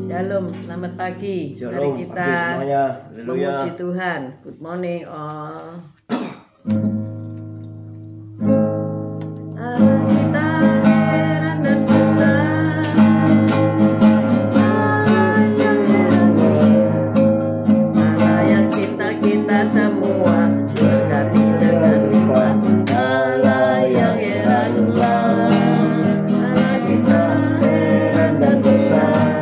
Shalom, selamat pagi. Shalom, Mari kita pagi semuanya. Haleluya. memuji Tuhan. Good morning all. Allah kita heran dan besar, Allah yang heran, Allah yang cipta kita semua, berkati dengan lipat. Allah yang heranlah, Allah kita heran dan besar.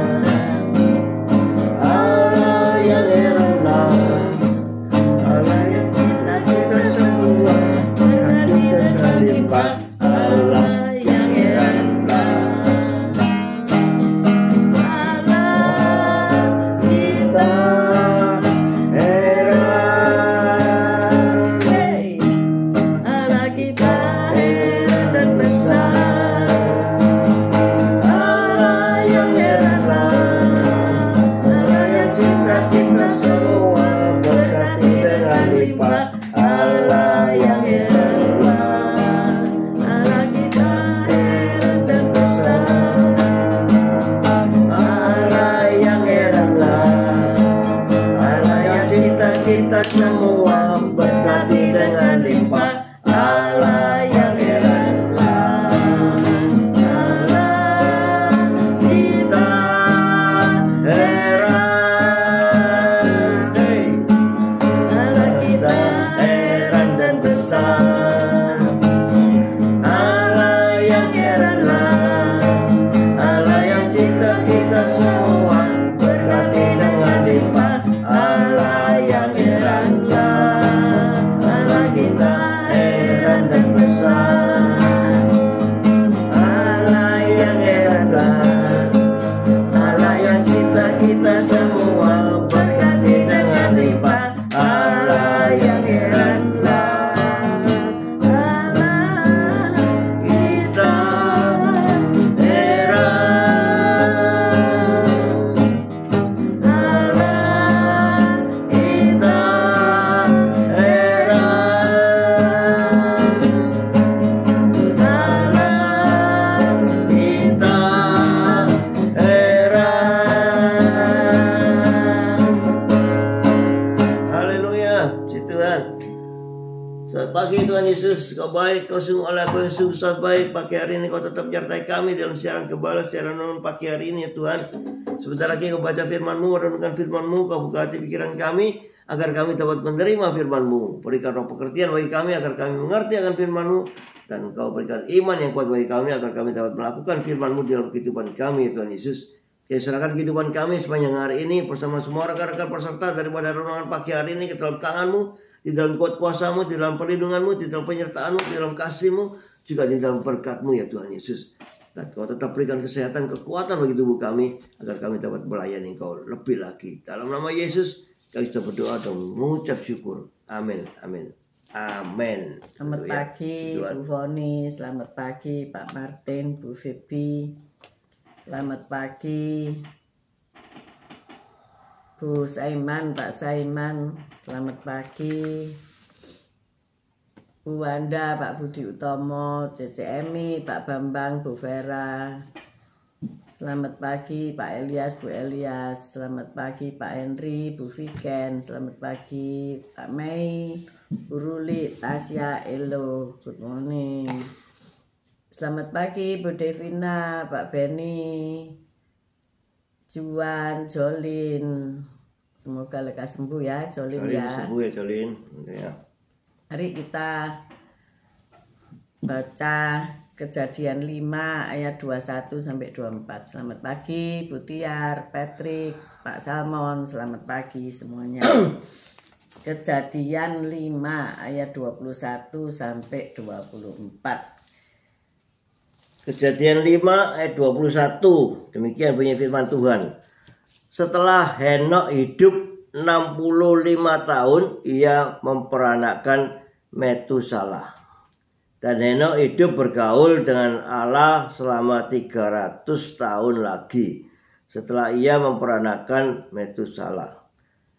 Kita semua berkati dengan limpah. Allah yang heranlah, Allah kita heran, Allah kita heran dan besar. Allah yang heranlah, Allah yang cipta kita semua berkati dengan limpah. Allah yang heranlah, Allah kita heran dan besar. Allah yang heranlah, Allah yang cipta kita semua berkati dengan limpah. Allah yang heranlah, Allah kita Selamat pagi Tuhan Yesus, Kau baik, Kau sungguh Allah, Kau yang sungguh sangat baik. Pagi hari ini Kau tetap menyertai kami dalam siaran kebal, siaran non pagi hari ini ya Tuhan. Sebentar lagi Kau baca firman-Mu, merenungkan firman-Mu, Kau buka hati pikiran kami agar kami dapat menerima firman-Mu. Berikan roh pengertian bagi kami agar kami mengerti akan firman-Mu, dan Kau berikan iman yang kuat bagi kami agar kami dapat melakukan firman-Mu dalam kehidupan kami ya Tuhan Yesus. Saya serahkan kehidupan kami sepanjang hari ini bersama semua rekan-rekan peserta daripada renungan pagi hari ini ke dalam tangan-Mu, di dalam kuat kuasa-Mu, di dalam perlindungan-Mu, di dalam penyertaan-Mu, di dalam kasih-Mu, juga di dalam berkat-Mu ya Tuhan Yesus. Dan Kau tetap berikan kesehatan, kekuatan bagi tubuh kami agar kami dapat melayani Kau lebih lagi. Dalam nama Yesus kami sudah berdoa dan mengucap syukur. Amin, amin, amin. Selamat pagi Bu Foni, selamat pagi Pak Martin, Bu Febi, selamat pagi Bu Saiman, Pak Saiman, selamat pagi Bu Wanda, Pak Budi Utomo, Cece Emi, Pak Bambang, Bu Vera. Selamat pagi Pak Elias, Bu Elias. Selamat pagi Pak Henry, Bu Viken. Selamat pagi Pak Mei, Bu Ruli, Tasya, Elo. Good morning. Selamat pagi Bu Devina, Pak Benny, Juan, Jolin. Semoga lekas sembuh ya Jolin, ya. Sembuh ya Jolin. Ya. Mari kita baca Kejadian 5 ayat 21 sampai 24. Selamat pagi Bu Tiar, Patrick, Pak Salmon, selamat pagi semuanya. Kejadian 5 ayat 21 sampai 24. Kejadian 5 ayat 21. Demikian bunyi firman Tuhan. Setelah Henok hidup 65 tahun, ia memperanakkan Metusalah. Dan Henok hidup bergaul dengan Allah selama 300 tahun lagi setelah ia memperanakkan Metusalah.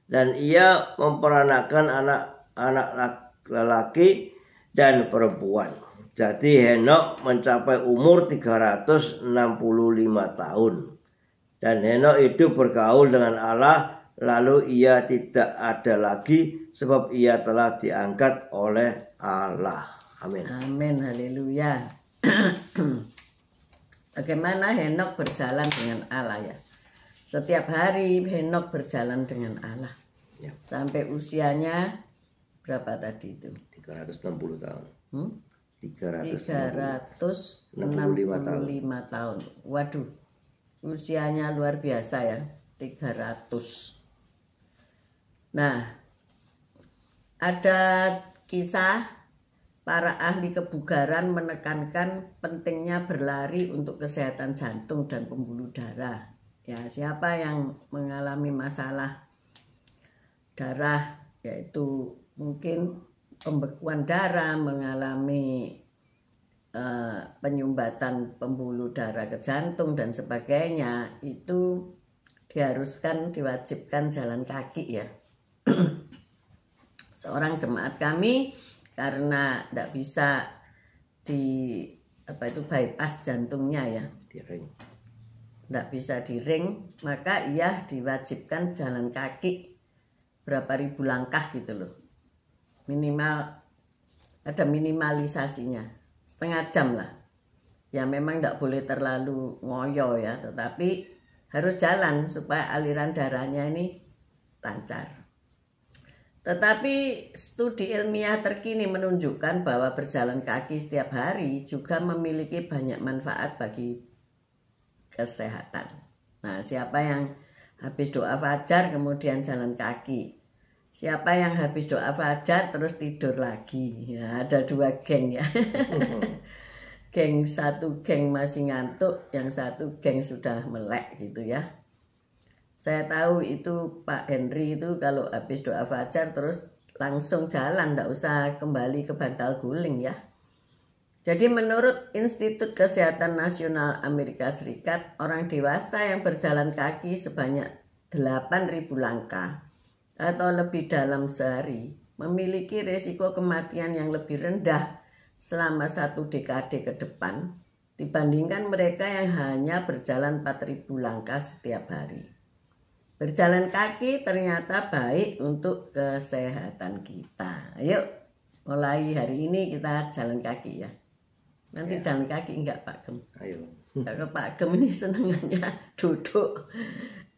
Dan ia memperanakkan anak-anak lelaki dan perempuan. Jadi Henok mencapai umur 365 tahun. Dan Henokh hidup bergaul dengan Allah, lalu ia tidak ada lagi sebab ia telah diangkat oleh Allah. Amin. Amin, haleluya. Bagaimana Henokh berjalan dengan Allah ya? Setiap hari Henokh berjalan dengan Allah. Ya. Sampai usianya berapa tadi itu? 360 tahun. 365 tahun. Waduh, usianya luar biasa ya, 300. Nah, ada kisah para ahli kebugaran menekankan pentingnya berlari untuk kesehatan jantung dan pembuluh darah. Ya, siapa yang mengalami masalah darah, yaitu mungkin pembekuan darah, mengalami penyumbatan pembuluh darah ke jantung dan sebagainya, itu diwajibkan jalan kaki ya. Seorang jemaat kami karena tidak bisa bypass jantungnya ya, tidak bisa di ring, maka ia diwajibkan jalan kaki berapa ribu langkah gitu loh. Minimal ada minimalisasinya, setengah jam lah. Ya memang tidak boleh terlalu ngoyo ya, tetapi harus jalan supaya aliran darahnya ini lancar. Tetapi studi ilmiah terkini menunjukkan bahwa berjalan kaki setiap hari juga memiliki banyak manfaat bagi kesehatan. Nah, siapa yang habis doa fajar kemudian jalan kaki? Siapa yang habis doa fajar terus tidur lagi? Ya, ada dua geng ya. Satu geng masih ngantuk, yang satu geng sudah melek gitu ya. Saya tahu itu Pak Henry itu kalau habis doa fajar terus langsung jalan, tidak usah kembali ke bantal guling ya. Jadi menurut Institut Kesehatan Nasional Amerika Serikat, orang dewasa yang berjalan kaki sebanyak 8.000 langkah atau lebih dalam sehari memiliki risiko kematian yang lebih rendah selama 1 dekade ke depan dibandingkan mereka yang hanya berjalan 4.000 langkah setiap hari. Berjalan kaki ternyata baik untuk kesehatan kita. Ayo mulai hari ini kita jalan kaki ya. Nanti jalan kaki enggak Pak Gem? Ayo. Karena Pak Gem ini senengannya duduk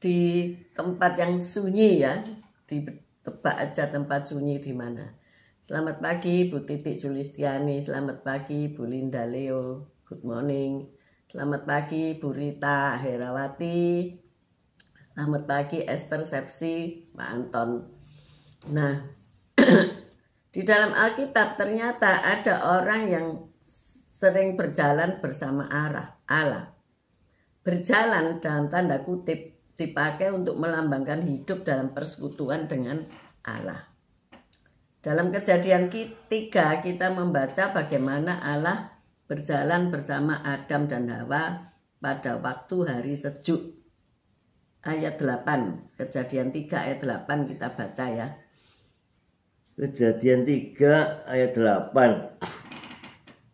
di tempat yang sunyi ya. Ditebak aja tempat sunyi di mana. Selamat pagi Bu Titik Sulistiani, selamat pagi Bu Linda Leo, good morning. Selamat pagi Bu Rita Herawati, selamat pagi Esther Sepsi, Pak Anton. Nah, di dalam Alkitab ternyata ada orang yang sering berjalan bersama Allah. Berjalan dalam tanda kutip dipakai untuk melambangkan hidup dalam persekutuan dengan Allah. Dalam Kejadian 3 kita membaca bagaimana Allah berjalan bersama Adam dan Hawa pada waktu hari sejuk. Ayat 8, Kejadian 3 ayat 8 kita baca ya. Kejadian 3 ayat 8.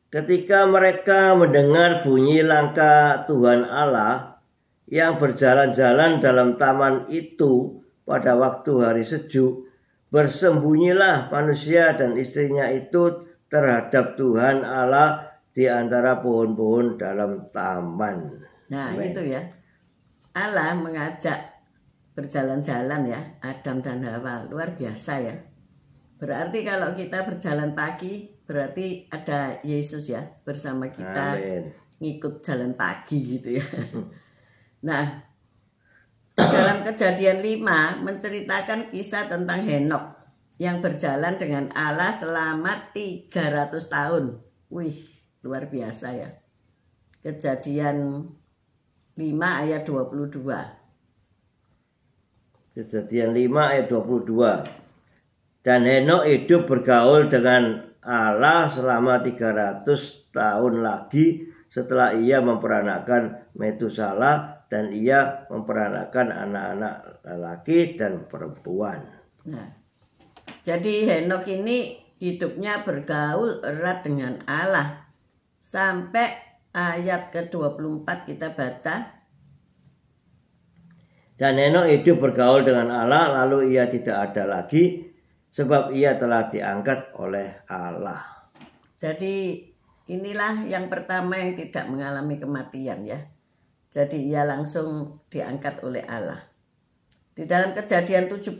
Ketika mereka mendengar bunyi langkah Tuhan Allah yang berjalan-jalan dalam taman itu pada waktu hari sejuk, bersembunyilah manusia dan istrinya itu terhadap Tuhan Allah di antara pohon-pohon dalam taman. Nah, Amen. itu ya. Allah mengajak berjalan-jalan ya, Adam dan Hawa. Luar biasa ya. Berarti kalau kita berjalan pagi, berarti ada Yesus ya bersama kita. Amen. Ngikut jalan pagi gitu ya. Nah, dalam Kejadian 5 menceritakan kisah tentang Henokh yang berjalan dengan Allah selama 300 tahun. Wih, luar biasa ya. Kejadian 5 ayat 22. Kejadian 5 ayat 22. Dan Henokh hidup bergaul dengan Allah selama 300 tahun lagi setelah ia memperanakkan Metusalah dan ia memperanakkan anak-anak lelaki dan perempuan. Nah, jadi Henokh ini hidupnya bergaul erat dengan Allah sampai ayat ke-24 kita baca. Dan Henokh hidup bergaul dengan Allah, lalu ia tidak ada lagi, sebab ia telah diangkat oleh Allah. Jadi inilah yang pertama yang tidak mengalami kematian ya. Jadi ia langsung diangkat oleh Allah. Di dalam Kejadian 17,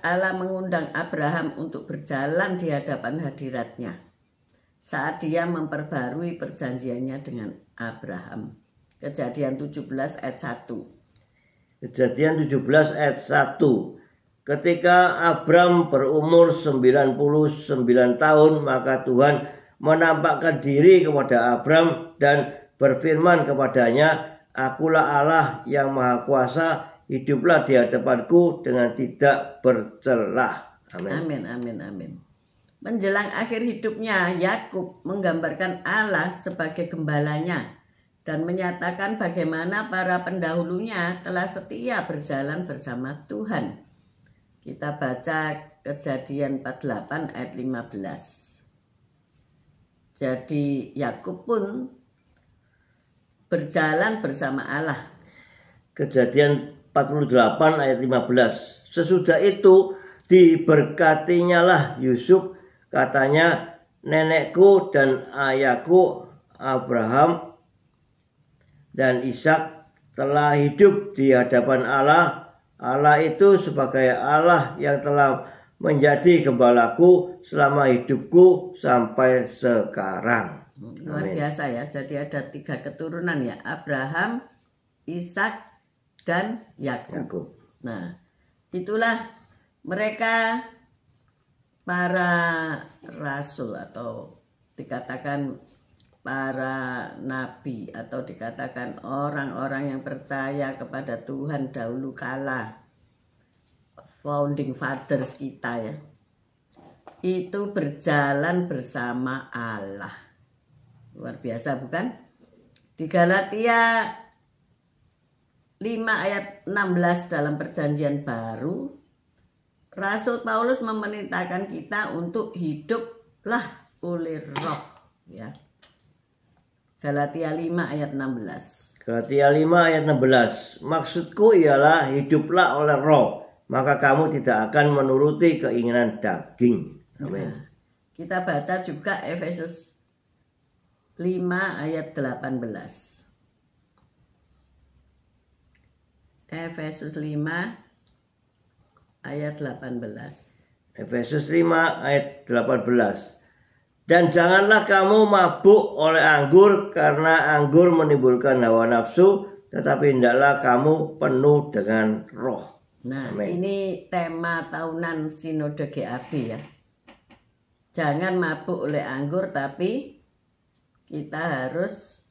Allah mengundang Abraham untuk berjalan di hadapan hadiratnya saat dia memperbarui perjanjiannya dengan Abraham. Kejadian 17 ayat 1. Kejadian 17 ayat 1. Ketika Abram berumur 99 tahun, maka Tuhan menampakkan diri kepada Abram dan berfirman kepadanya, "Akulah Allah yang Maha Kuasa, hiduplah di hadapanku dengan tidak bercelah." Amin. Amin, amin, amin. Menjelang akhir hidupnya, Yakub menggambarkan Allah sebagai gembalanya dan menyatakan bagaimana para pendahulunya telah setia berjalan bersama Tuhan. Kita baca Kejadian 48 ayat 15. Jadi Yakub pun berjalan bersama Allah. Kejadian 48 ayat 15. Sesudah itu diberkatinya lah Yusuf, katanya, "Nenekku dan ayahku Abraham dan Ishak telah hidup di hadapan Allah. Allah itu sebagai Allah yang telah menjadi gembalaku selama hidupku sampai sekarang." Luar biasa ya. Jadi ada 3 keturunan ya. Abraham, Ishak, dan Yakub. Nah, itulah mereka para rasul atau dikatakan para nabi atau dikatakan orang-orang yang percaya kepada Tuhan dahulu kala, founding fathers kita ya, itu berjalan bersama Allah. Luar biasa bukan? Di Galatia 5 ayat 16 dalam perjanjian baru, Rasul Paulus memerintahkan kita untuk hiduplah oleh roh ya. Galatia 5 ayat 16. Galatia 5 ayat 16. Maksudku ialah hiduplah oleh roh, maka kamu tidak akan menuruti keinginan daging. Amin. Nah, kita baca juga Efesus 5 ayat 18. Efesus 5 ayat 18. Efesus 5 ayat 18. Dan janganlah kamu mabuk oleh anggur, karena anggur menimbulkan hawa nafsu, tetapi hendaklah kamu penuh dengan roh. Nah, Amin. ini tema tahunan Sinode GAB ya. Jangan mabuk oleh anggur, tapi kita harus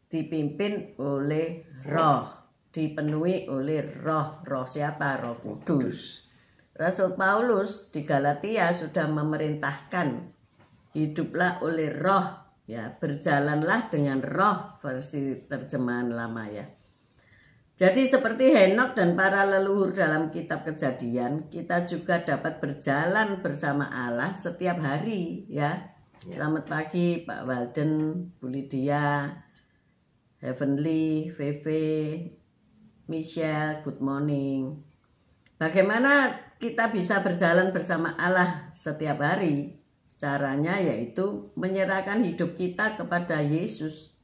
dipimpin oleh roh, dipenuhi oleh roh. Roh siapa? Roh Kudus. Rasul Paulus di Galatia sudah memerintahkan hiduplah oleh roh ya, berjalanlah dengan roh, versi terjemahan lama ya. Jadi seperti Henokh dan para leluhur dalam kitab Kejadian, kita juga dapat berjalan bersama Allah setiap hari ya. Selamat pagi Pak Walden, Bu Lydia, Heavenly, Veve, Michelle, good morning. Bagaimana kita bisa berjalan bersama Allah setiap hari? Caranya yaitu menyerahkan hidup kita kepada Yesus,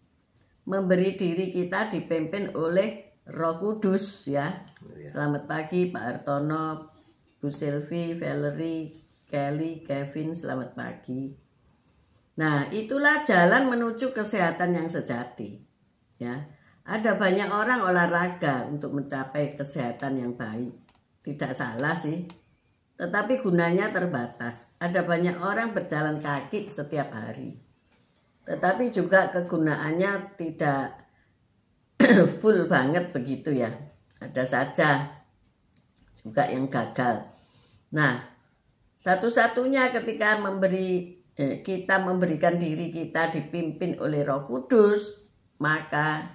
memberi diri kita dipimpin oleh Roh Kudus ya. Selamat pagi Pak Artono, Bu Sylvie, Valerie, Kelly, Kevin, selamat pagi. Nah, itulah jalan menuju kesehatan yang sejati ya. Ada banyak orang olahraga untuk mencapai kesehatan yang baik. Tidak salah sih, tetapi gunanya terbatas. Ada banyak orang berjalan kaki setiap hari, tetapi juga kegunaannya tidak full banget begitu ya. Ada saja juga yang gagal. Nah, satu-satunya ketika kita memberikan diri kita dipimpin oleh Roh Kudus, maka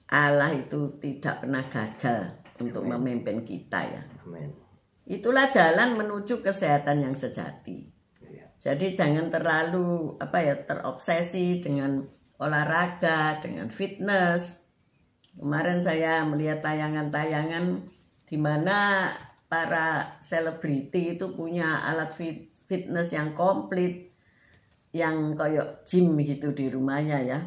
Allah itu tidak pernah gagal untuk memimpin kita ya. Amin. Itulah jalan menuju kesehatan yang sejati. Jadi jangan terlalu terobsesi dengan olahraga, dengan fitness. Kemarin saya melihat tayangan-tayangan di mana para selebriti itu punya alat fitness yang komplit, yang kayak gym gitu di rumahnya ya.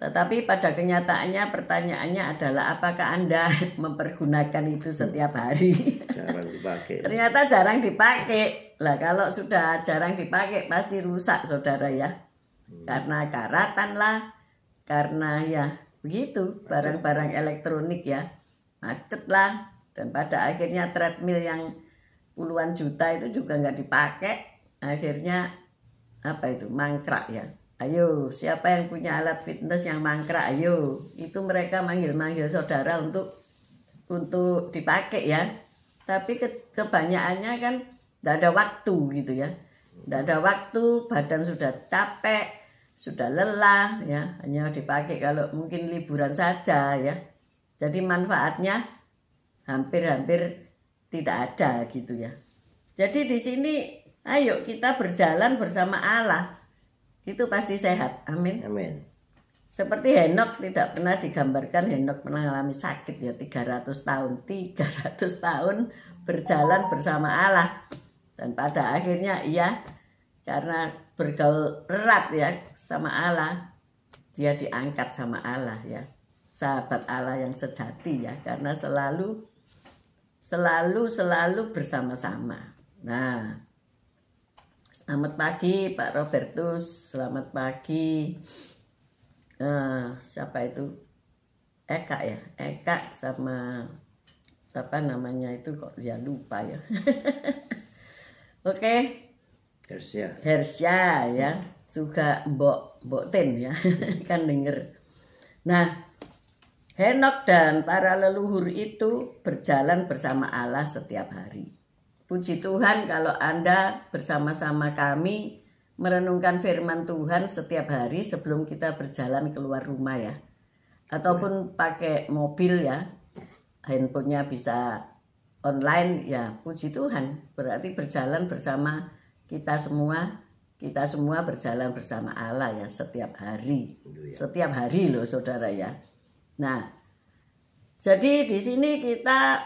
Tetapi pada kenyataannya pertanyaannya adalah apakah Anda mempergunakan itu setiap hari? Jarang dipakai. Ternyata jarang dipakai. Lah kalau sudah jarang dipakai pasti rusak saudara ya. Karena karatan lah, karena ya begitu barang-barang elektronik ya, macet lah. Dan pada akhirnya treadmill yang puluhan juta itu juga nggak dipakai. Akhirnya apa itu, mangkrak ya. Ayo, siapa yang punya alat fitness yang mangkrak? Ayo, itu mereka manggil-manggil saudara untuk dipakai ya. Tapi kebanyakannya kan tidak ada waktu gitu ya. Tidak ada waktu, badan sudah capek, sudah lelah ya. Hanya dipakai kalau mungkin liburan saja ya. Jadi manfaatnya hampir-hampir tidak ada gitu ya. Jadi di sini ayo kita berjalan bersama Allah. Itu pasti sehat. Amin. Amin. Seperti Henok, tidak pernah digambarkan Henok mengalami sakit ya, 300 tahun. 300 tahun berjalan bersama Allah. Dan pada akhirnya ia karena bergaul erat ya sama Allah, dia diangkat sama Allah ya. Sahabat Allah yang sejati ya, karena selalu bersama-sama. Nah, selamat pagi Pak Robertus, selamat pagi. Siapa itu? Eka ya, Eka sama siapa namanya itu kok dia lupa ya. Oke. Hersya ya, juga Mbok Tin ya, kan denger. Nah, Henok dan para leluhur itu berjalan bersama Allah setiap hari. Puji Tuhan kalau Anda bersama-sama kami merenungkan firman Tuhan setiap hari sebelum kita berjalan keluar rumah ya. Ataupun pakai mobil ya, handphonenya bisa online ya, puji Tuhan. Berarti berjalan bersama kita semua berjalan bersama Allah ya setiap hari. Setiap hari loh saudara ya. Nah, jadi di sini kita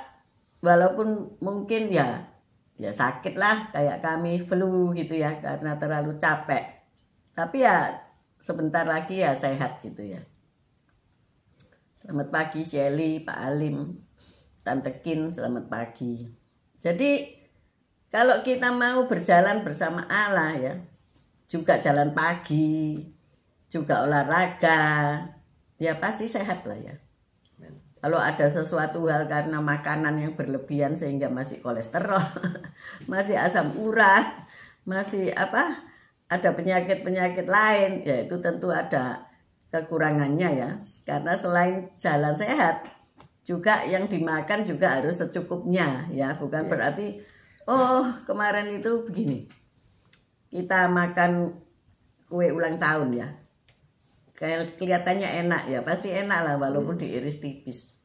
walaupun mungkin ya sakit lah kayak kami flu gitu ya karena terlalu capek. Tapi ya sebentar lagi ya sehat gitu ya. Selamat pagi Shelly, Pak Alim, Tante Kin, selamat pagi. Jadi kalau kita mau berjalan bersama Allah ya, juga jalan pagi, juga olahraga, ya pasti sehat lah ya. Kalau ada sesuatu hal karena makanan yang berlebihan sehingga masih kolesterol, masih asam urat, masih ada penyakit-penyakit lain, ya itu tentu ada kekurangannya ya. Karena selain jalan sehat, juga yang dimakan juga harus secukupnya ya. Bukan berarti, kemarin itu begini, kita makan kue ulang tahun ya. Kayak kelihatannya enak ya, pasti enak lah walaupun diiris tipis.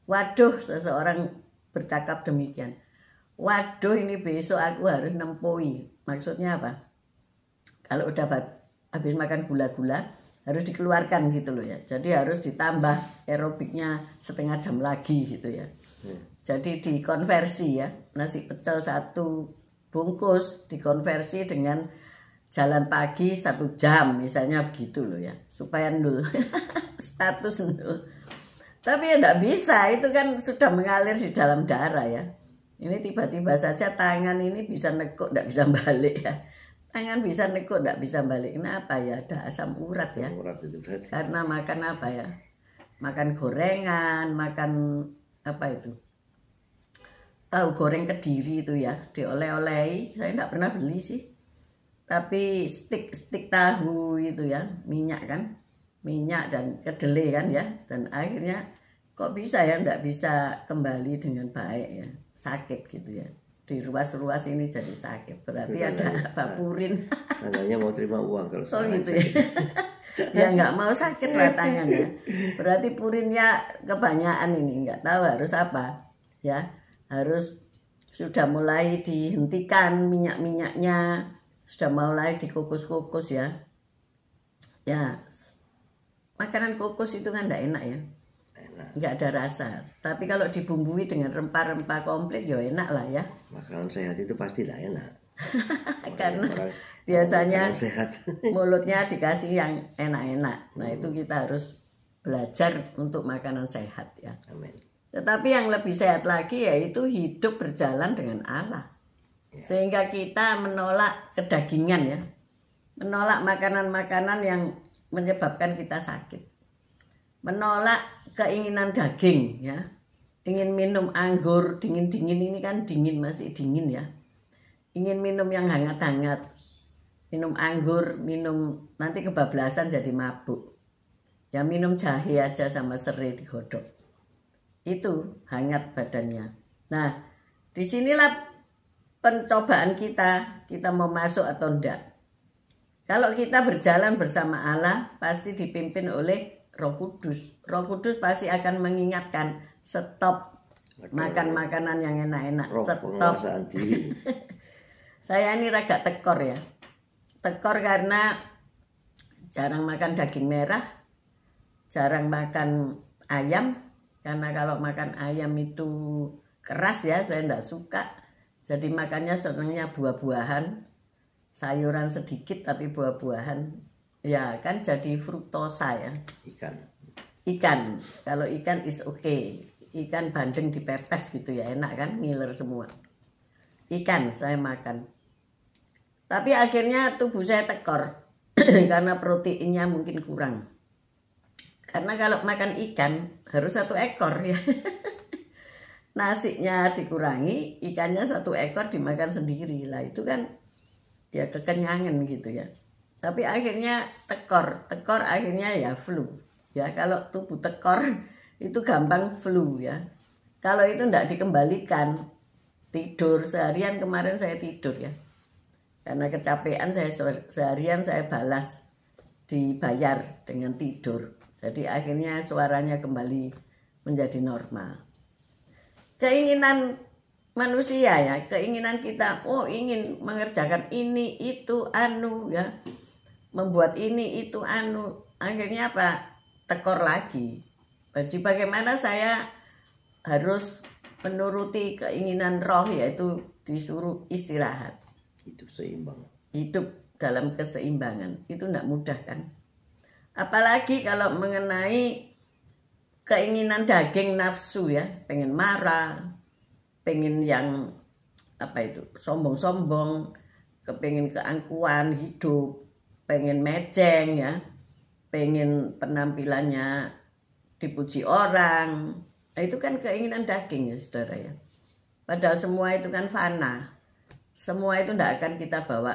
Waduh, seseorang bercakap demikian. Waduh, ini besok aku harus nempoi. Maksudnya apa? Kalau udah habis makan gula-gula, harus dikeluarkan gitu loh ya. Jadi harus ditambah aerobiknya setengah jam lagi gitu ya. Jadi dikonversi ya, nasi pecel 1 bungkus dikonversi dengan jalan pagi 1 jam misalnya begitu loh ya, supaya nul status nul. Tapi ya enggak bisa, itu kan sudah mengalir di dalam darah ya. Ini tiba-tiba saja tangan ini bisa nekuk enggak bisa balik ya. Tangan bisa nekuk enggak bisa balik. Kenapa ya? Ada asam urat ya. Karena makan apa ya? Makan gorengan, makan apa itu? Tahu goreng Kediri itu ya, dioleh-olehi. Saya enggak pernah beli sih. Tapi stik tahu itu ya, minyak kan, minyak dan kedelai kan ya, dan akhirnya kok bisa ya nggak bisa kembali dengan baik ya, sakit gitu ya, di ruas-ruas ini jadi sakit, berarti ada bapurin. Tangannya mau terima uang kalau gitu ya. Ya nggak mau sakit lah tangannya, berarti purinnya kebanyakan ini, nggak tahu harus apa ya, harus sudah mulai dihentikan minyak-minyaknya. Sudah mulai dikukus-kukus ya. Ya, makanan kukus itu kan enggak enak ya. nggak ada rasa. Tapi kalau dibumbui dengan rempah-rempah komplit ya enak lah ya. Makanan sehat itu pasti tidak enak. Karena Orang biasanya makanan sehat. mulutnya dikasih yang enak-enak. Nah itu kita harus belajar untuk makanan sehat ya. Amin. Tetapi yang lebih sehat lagi yaitu hidup berjalan dengan Allah. Sehingga kita menolak kedagingan ya. Menolak makanan-makanan yang menyebabkan kita sakit. Menolak keinginan daging ya. Ingin minum anggur dingin-dingin, ini kan dingin, masih dingin ya. Ingin minum yang hangat-hangat. Minum anggur, minum nanti kebablasan jadi mabuk. Ya minum jahe aja sama serai digodok. Itu hangat badannya. Nah, disinilah pencobaan kita mau masuk atau enggak. Kalau kita berjalan bersama Allah, pasti dipimpin oleh Roh Kudus. Roh Kudus pasti akan mengingatkan, stop makan makanan yang enak-enak, stop. Saya ini agak tekor ya. Tekor karena jarang makan daging merah, jarang makan ayam. Karena kalau makan ayam itu keras ya, saya enggak suka. Jadi makannya senangnya buah-buahan, sayuran sedikit tapi buah-buahan. Ya kan jadi fruktosa ya. Ikan. Kalau ikan is okay. Ikan bandeng dipepes gitu ya, enak kan, ngiler semua. Ikan saya makan. Tapi akhirnya tubuh saya tekor karena proteinnya mungkin kurang. Karena kalau makan ikan harus 1 ekor ya. Nasinya dikurangi, ikannya 1 ekor dimakan sendiri lah, itu kan ya kekenyangan gitu ya. Tapi akhirnya tekor akhirnya ya flu ya. Kalau tubuh tekor itu gampang flu ya. Kalau itu tidak dikembalikan, tidur seharian, kemarin saya tidur ya. Karena kecapean saya seharian saya balas, dibayar dengan tidur. Jadi akhirnya suaranya kembali menjadi normal. Keinginan manusia ya, keinginan kita, ingin mengerjakan ini, itu, ya. Membuat ini, itu, akhirnya apa? Tekor lagi. Jadi bagaimana saya harus menuruti keinginan roh, yaitu disuruh istirahat. Hidup seimbang. Hidup dalam keseimbangan. Itu tidak mudah kan? Apalagi kalau mengenai keinginan daging nafsu ya, pengen marah, pengen yang sombong-sombong, kepengen keangkuhan hidup, pengen meceng ya, pengen penampilannya dipuji orang. Nah, itu kan keinginan daging ya saudara ya. Padahal semua itu kan fana. Semua itu tidak akan kita bawa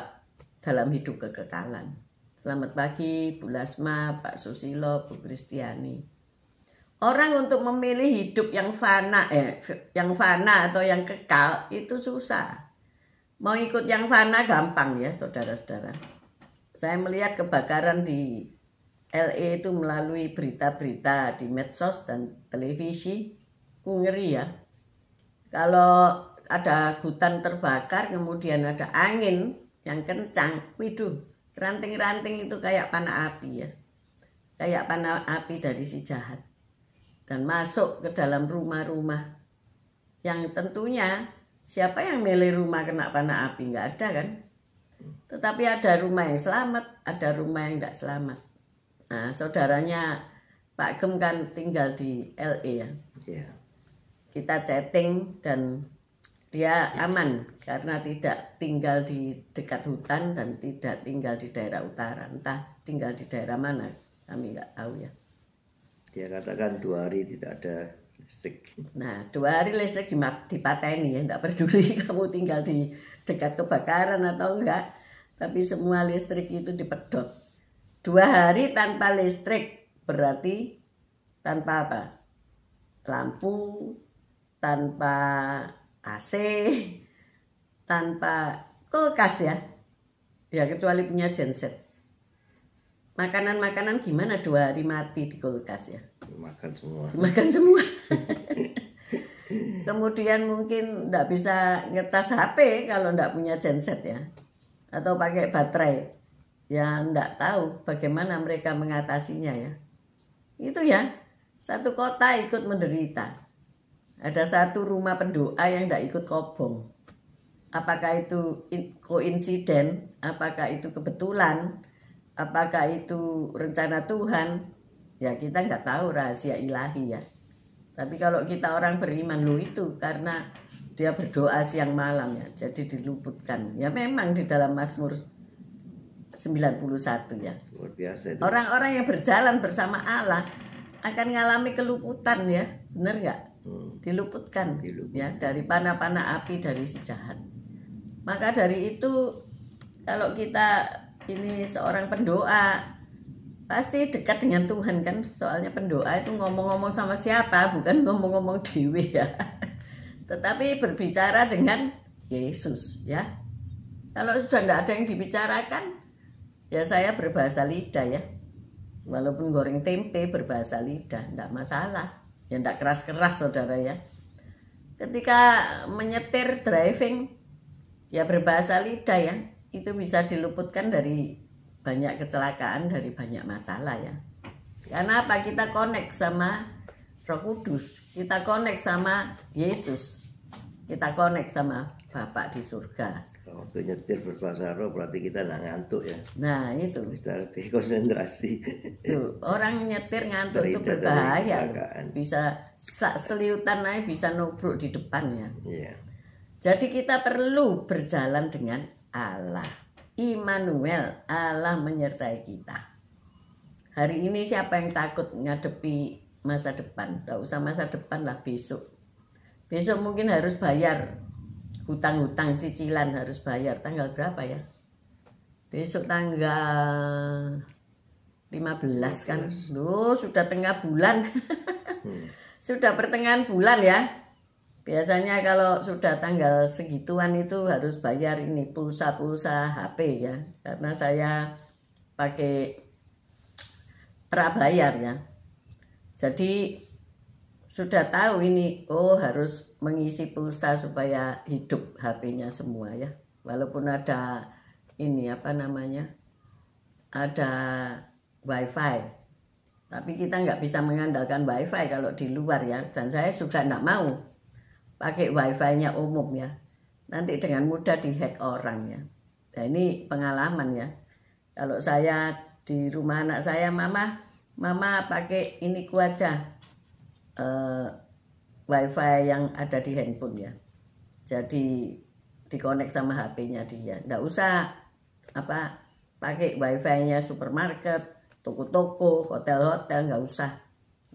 dalam hidup kekekalan. Selamat pagi Bu Lasma, Pak Susilo, Bu Kristiani. Orang untuk memilih hidup yang fana atau yang kekal itu susah. Mau ikut yang fana gampang ya saudara-saudara. Saya melihat kebakaran di LA itu melalui berita-berita di medsos dan televisi. Ngeri ya. Kalau ada hutan terbakar kemudian ada angin yang kencang, ranting-ranting itu kayak panah api ya. Kayak panah api dari si jahat. Dan masuk ke dalam rumah-rumah. Yang tentunya siapa yang milih rumah kena panah api? Nggak ada kan? Tetapi ada rumah yang selamat, ada rumah yang nggak selamat. Nah saudaranya Pak Gem kan tinggal di LA ya. Kita chatting dan dia aman karena tidak tinggal di dekat hutan dan tidak tinggal di daerah utara. Entah tinggal di daerah mana, kami nggak tahu ya. Dia katakan 2 hari tidak ada listrik. Nah 2 hari listrik dipateni ya, nggak peduli kamu tinggal di dekat kebakaran atau enggak. Tapi semua listrik itu dipedot. 2 hari tanpa listrik berarti tanpa apa? Lampu, tanpa AC, tanpa kulkas ya. Ya kecuali punya genset. Makanan-makanan gimana 2 hari mati di kulkas ya? Makan semua. Makan semua. Kemudian mungkin enggak bisa ngecas HP kalau enggak punya genset ya. Atau pakai baterai. Ya enggak tahu bagaimana mereka mengatasinya ya. Itu ya. Satu kota ikut menderita. Ada satu rumah pendoa yang tidak ikut kobong. Apakah itu koinsiden? Apakah itu kebetulan? Apakah itu rencana Tuhan? Ya kita nggak tahu, rahasia ilahi ya. Tapi kalau kita orang beriman, loh itu karena dia berdoa siang malam ya, jadi diluputkan. Ya memang di dalam Mazmur 91 ya. Luar biasa itu. Orang-orang yang berjalan bersama Allah akan mengalami keluputan ya, benar nggak? Diluputkan ya dari panah-panah api dari si jahat. Maka dari itu kalau kita ini seorang pendoa pasti dekat dengan Tuhan kan, soalnya pendoa itu ngomong-ngomong sama siapa, bukan ngomong-ngomong dewi ya. Tetapi berbicara dengan Yesus ya. Kalau sudah tidak ada yang dibicarakan, ya saya berbahasa lidah ya. Walaupun goreng tempe berbahasa lidah, tidak masalah. Ya tidak keras-keras saudara ya. Ketika menyetir driving, ya berbahasa lidah ya. Itu bisa diluputkan dari banyak kecelakaan, dari banyak masalah ya. Karena apa? Kita connect sama Roh Kudus. Kita connect sama Yesus. Kita connect sama Bapak di surga. Kalau waktu nyetir berbahasa roh berarti kita nggak ngantuk ya. Nah itu. Bisa lebih konsentrasi. Tuh, orang nyetir ngantuk itu berbahaya. Bisa seliutan aja bisa nubruk di depannya. Iya. Jadi kita perlu berjalan dengan Allah. Immanuel, Allah menyertai kita. Hari ini siapa yang takut ngadepi masa depan? Tidak usah masa depan lah, besok. Besok mungkin harus bayar hutang-hutang, cicilan harus bayar. Tanggal berapa ya? Besok tanggal 15 kan. Loh, sudah tengah bulan. Sudah pertengahan bulan ya. Biasanya kalau sudah tanggal segituan itu harus bayar ini pulsa-pulsa HP ya. Karena saya pakai prabayar ya. Jadi sudah tahu ini, oh harus mengisi pulsa supaya hidup HP-nya semua ya. Walaupun ada ini apa namanya, ada wifi, tapi kita nggak bisa mengandalkan wifi kalau di luar ya. Dan saya juga nggak mau pakai wifi-nya umum ya, nanti dengan mudah dihack orang ya. Nah ini pengalaman ya. Kalau saya di rumah anak saya, mama pakai ini ku aja, wifi yang ada di handphone ya. Jadi dikonek sama HP-nya dia. Nggak usah apa pakai wifi-nya supermarket, toko-toko, hotel-hotel, nggak usah.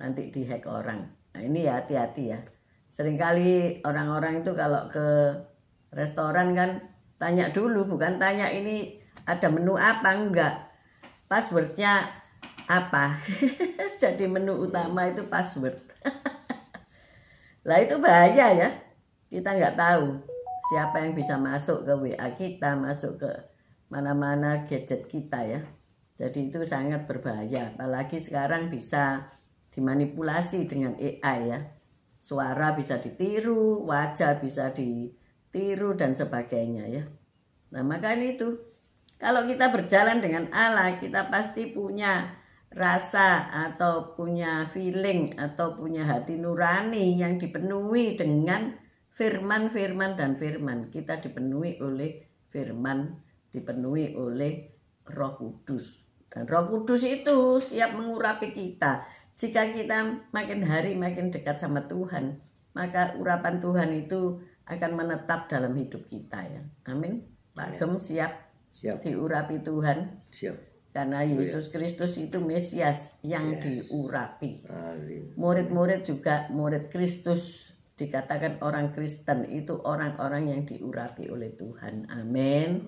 Nanti dihack orang. Nah ini ya hati-hati ya. Seringkali orang-orang itu kalau ke restoran kan tanya dulu, bukan tanya ini ada menu apa, enggak. Passwordnya apa. Jadi menu utama itu password. Lah itu bahaya ya. Kita nggak tahu siapa yang bisa masuk ke WA kita, masuk ke mana-mana gadget kita ya. Jadi itu sangat berbahaya. Apalagi sekarang bisa dimanipulasi dengan AI ya. Suara bisa ditiru, wajah bisa ditiru dan sebagainya ya. Nah makanya itu, kalau kita berjalan dengan Allah, kita pasti punya rasa atau punya feeling atau punya hati nurani yang dipenuhi dengan firman dan firman. Kita dipenuhi oleh firman, dipenuhi oleh Roh Kudus. Dan Roh Kudus itu siap mengurapi kita. Jika kita makin hari makin dekat sama Tuhan, maka urapan Tuhan itu akan menetap dalam hidup kita ya. Amin. Pak Gem siap diurapi Tuhan. Siap. Karena Yesus Kristus itu Mesias yang diurapi. Murid-murid juga murid Kristus. Dikatakan orang Kristen itu orang-orang yang diurapi oleh Tuhan. Amin.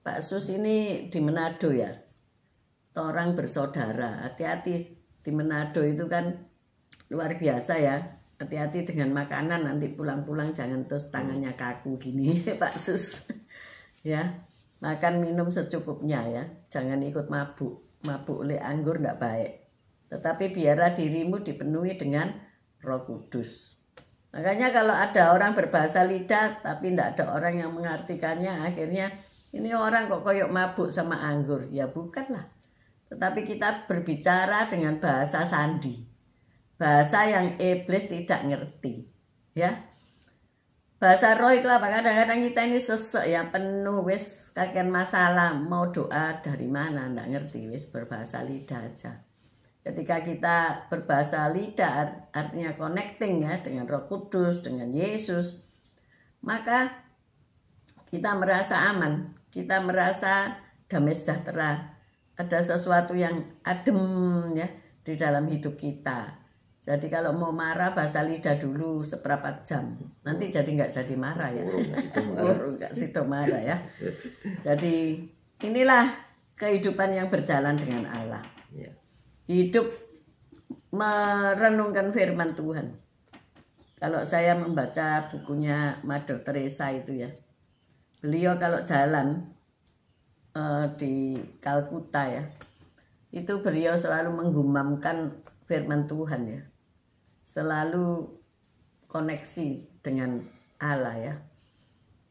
Pak Sus ini di Manado ya. Orang bersaudara. Hati-hati. Di Manado itu kan luar biasa ya. Hati-hati dengan makanan, nanti pulang-pulang jangan terus tangannya kaku gini Pak Sus. Ya, makan minum secukupnya ya. Jangan ikut mabuk. Mabuk oleh anggur tidak baik. Tetapi biarlah dirimu dipenuhi dengan Roh Kudus. Makanya kalau ada orang berbahasa lidah tapi tidak ada orang yang mengartikannya, akhirnya ini orang kok koyok mabuk sama anggur. Ya bukanlah. Tetapi kita berbicara dengan bahasa sandi. bahasa yang iblis tidak ngerti, ya. Bahasa roh itu apa? Kadang-kadang kita ini sesek ya, penuh wis kakean masalah, mau doa dari mana ndak ngerti, wis berbahasa lidah aja. Ketika kita berbahasa lidah artinya connecting ya dengan Roh Kudus, dengan Yesus, maka kita merasa aman, kita merasa damai sejahtera, ada sesuatu yang adem ya di dalam hidup kita. Jadi kalau mau marah bahasa lidah dulu seberapa jam, nanti jadi nggak jadi marah ya. Nggak sido marah ya. Jadi inilah kehidupan yang berjalan dengan Allah. Hidup merenungkan firman Tuhan. Kalau saya membaca bukunya Mother Teresa itu ya, beliau kalau jalan di Kalkuta ya, itu beliau selalu menggumamkan firman Tuhan ya, selalu koneksi dengan Allah ya.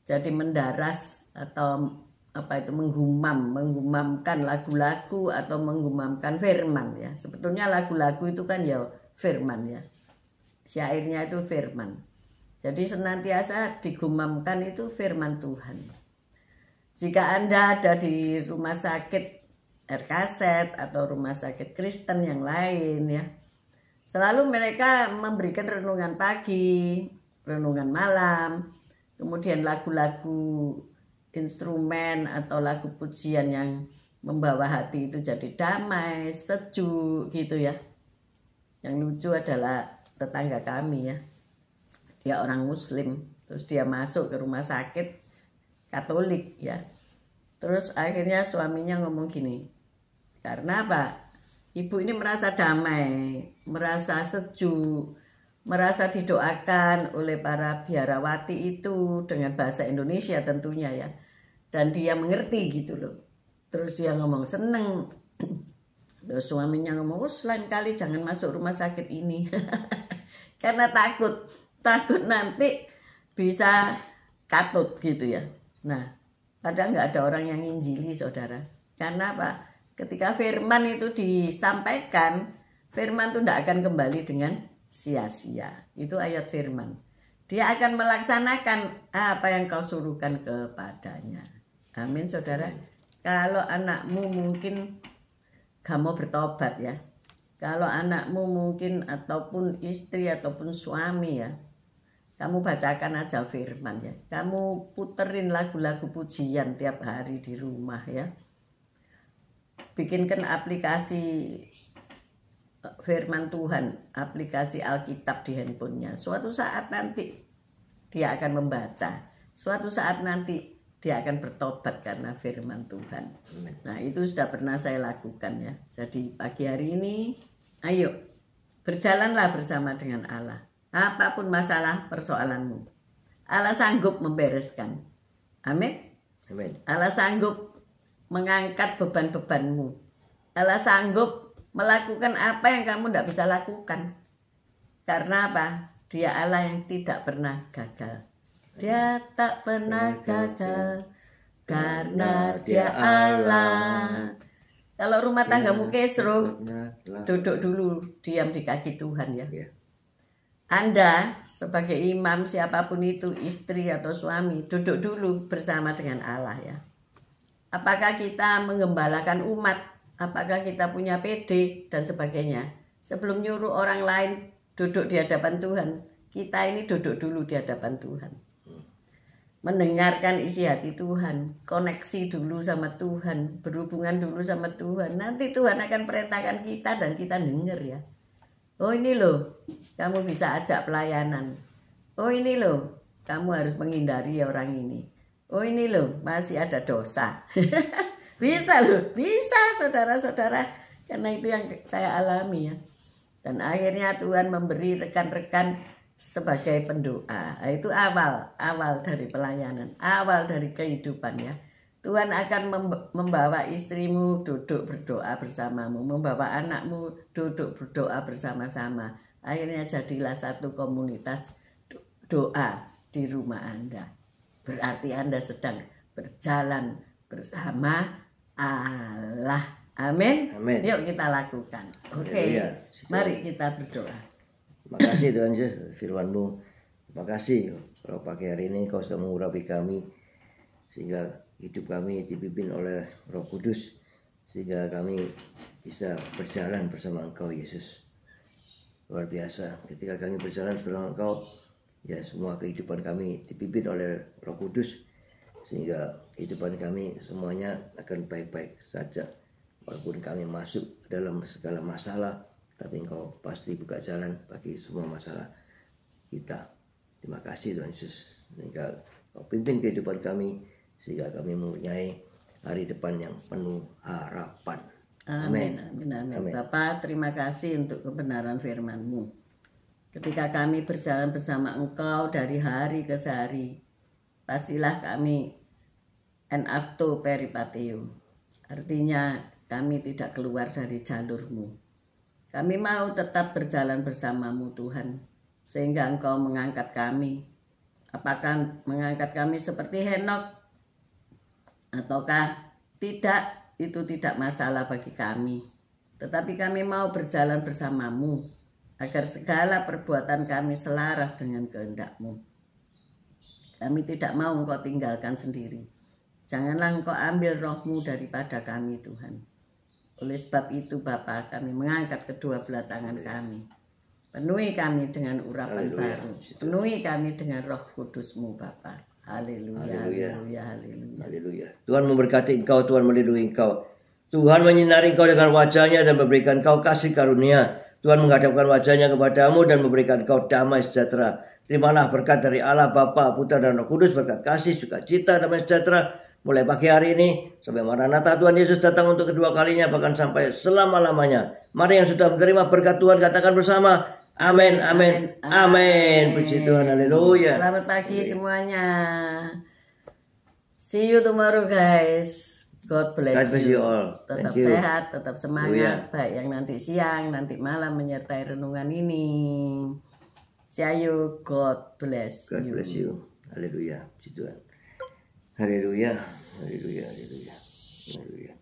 Jadi mendaras atau apa itu menggumamkan lagu-lagu atau menggumamkan firman ya. Sebetulnya lagu-lagu itu kan ya firman ya, syairnya itu firman. Jadi senantiasa digumamkan itu firman Tuhan. Jika Anda ada di rumah sakit RKZ atau rumah sakit Kristen yang lain ya, selalu mereka memberikan renungan pagi, renungan malam, kemudian lagu-lagu instrumen atau lagu pujian yang membawa hati itu jadi damai, sejuk gitu ya. Yang lucu adalah tetangga kami ya, dia orang Muslim, terus dia masuk ke rumah sakit Katolik ya. Terus akhirnya suaminya ngomong gini, karena apa? Ibu ini merasa damai, merasa sejuk, merasa didoakan oleh para biarawati itu dengan bahasa Indonesia tentunya ya. Dan dia mengerti gitu loh. Terus dia ngomong seneng. Terus suaminya ngomong, lain kali jangan masuk rumah sakit ini. Karena takut nanti bisa katut gitu ya. Nah, padahal nggak ada orang yang nginjili saudara. Karena apa? Ketika firman itu disampaikan, firman itu tidak akan kembali dengan sia-sia. Itu ayat firman. Dia akan melaksanakan apa yang kau suruhkan kepadanya. Amin saudara. Kalau anakmu mungkin gak mau bertobat ya. Kalau anakmu mungkin ataupun istri ataupun suami ya, kamu bacakan aja firman ya. Kamu puterin lagu-lagu pujian tiap hari di rumah ya. Bikinkan aplikasi firman Tuhan, aplikasi Alkitab di handphonenya. Suatu saat nanti dia akan membaca. Suatu saat nanti dia akan bertobat karena firman Tuhan. Nah itu sudah pernah saya lakukan ya. Jadi pagi hari ini, ayo berjalanlah bersama dengan Allah. Apapun masalah persoalanmu, Allah sanggup membereskan. Amin. Amin. Allah sanggup mengangkat beban-bebanmu. Allah sanggup melakukan apa yang kamu tidak bisa lakukan. Karena apa? Dia Allah yang tidak pernah gagal. Dia tak pernah gagal karena dia Allah. Kalau rumah tanggamu kesruh, duduk dulu, diam di kaki Tuhan ya. Anda sebagai imam siapapun itu, istri atau suami, duduk dulu bersama dengan Allah ya. Apakah kita menggembalakan umat? Apakah kita punya PD dan sebagainya? Sebelum nyuruh orang lain duduk di hadapan Tuhan, kita ini duduk dulu di hadapan Tuhan. Mendengarkan isi hati Tuhan, koneksi dulu sama Tuhan, berhubungan dulu sama Tuhan. Nanti Tuhan akan perintahkan kita dan kita dengar ya. Oh ini loh, kamu bisa ajak pelayanan. Oh ini loh, kamu harus menghindari orang ini. Oh ini loh, masih ada dosa. Bisa loh, bisa saudara-saudara. Karena itu yang saya alami ya. Dan akhirnya Tuhan memberi rekan-rekan sebagai pendoa. Itu awal dari pelayanan, awal dari kehidupan ya. Tuhan akan membawa istrimu duduk berdoa bersamamu, membawa anakmu duduk berdoa bersama-sama. Akhirnya jadilah satu komunitas doa di rumah Anda. Berarti Anda sedang berjalan bersama Allah. Amin. Amin. Yuk kita lakukan. Oke. Mari kita berdoa. Terima kasih Tuhan Yesus firman-Mu. Terima kasih kalau pagi hari ini Kau sudah mengurapi kami, sehingga hidup kami dipimpin oleh Roh Kudus, sehingga kami bisa berjalan bersama Engkau Yesus. Luar biasa ketika kami berjalan bersama Engkau, ya semua kehidupan kami dipimpin oleh Roh Kudus, sehingga kehidupan kami semuanya akan baik-baik saja. Walaupun kami masuk dalam segala masalah, tapi Engkau pasti buka jalan bagi semua masalah kita. Terima kasih Tuhan Yesus, sehingga Kau pimpin kehidupan kami, sehingga kami mempunyai hari depan yang penuh harapan. Amin, amin, amin. Bapa, terima kasih untuk kebenaran firman-Mu. Ketika kami berjalan bersama Engkau dari hari ke hari, pastilah kami en acto peripateo. Artinya kami tidak keluar dari jalur-Mu. Kami mau tetap berjalan bersama-Mu Tuhan, sehingga Engkau mengangkat kami. Apakah mengangkat kami seperti Henokh ataukah tidak? Itu tidak masalah bagi kami. Tetapi kami mau berjalan bersama-Mu, agar segala perbuatan kami selaras dengan kehendak-Mu. Kami tidak mau Engkau tinggalkan sendiri. Janganlah Engkau ambil Roh-Mu daripada kami Tuhan. Oleh sebab itu Bapa, kami mengangkat kedua belah tangan kami. Penuhi kami dengan urapan baru. Penuhi kami dengan Roh Kudus-Mu Bapa. Haleluya, haleluya, haleluya. Haleluya. Tuhan memberkati engkau, Tuhan melindungi engkau. Tuhan menyinari engkau dengan wajahnya dan memberikan engkau kasih karunia. Tuhan menghadapkan wajahnya kepadamu dan memberikan engkau damai sejahtera. Terimalah berkat dari Allah Bapa, Putra dan Roh Kudus, berkat kasih, sukacita, damai sejahtera. Mulai pagi hari ini sampai Maranatha Tuhan Yesus datang untuk kedua kalinya, bahkan sampai selama-lamanya. Mari yang sudah menerima berkat Tuhan katakan bersama. Amin, amin, amin. Puji Tuhan, haleluya. Selamat pagi semuanya. See you tomorrow guys. God bless you all. Tetap sehat, tetap semangat. Baik yang nanti siang, nanti malam menyertai renungan ini. See you. God bless you. God bless you. Haleluya. Puji Tuhan. Haleluya. Haleluya. Haleluya. Haleluya.